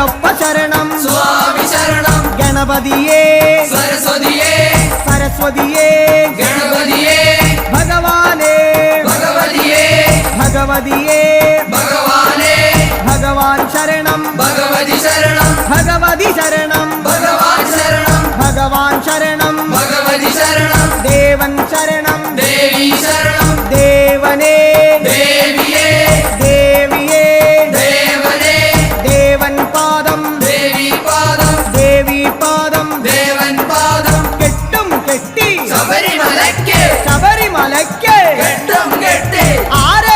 അയ്യപ്പ ശരണം സ്വാമി ശരണം ഗണപതിയേ സരസ്വതിയേ സരസ്വതിയേ ഗണപതിയേ ഭഗവാനേ ഭഗവതിയേ ഭഗവതിയേ ഭഗവാനേ ഭഗവാൻ ശരണം ഭഗവതി ശരണം ഭഗവതി ശരണം ഭഗവാൻ ശരണം ഭഗവാൻ ശരണം ഭഗവതി ശരണം ദേവൻ ശരണം ദേവി ശരണം ദേവനേ ദേവിയേ ദേവിയേ ദേവനേ ദേവൻ പാദം ദേവി പാദം ദേവി പാദം ദേവൻ പാദം കെട്ടും കെട്ടി ശബരിമലയ്ക്ക് ശബരിമലയ്ക്ക് കെട്ടും കെട്ടി ആരെ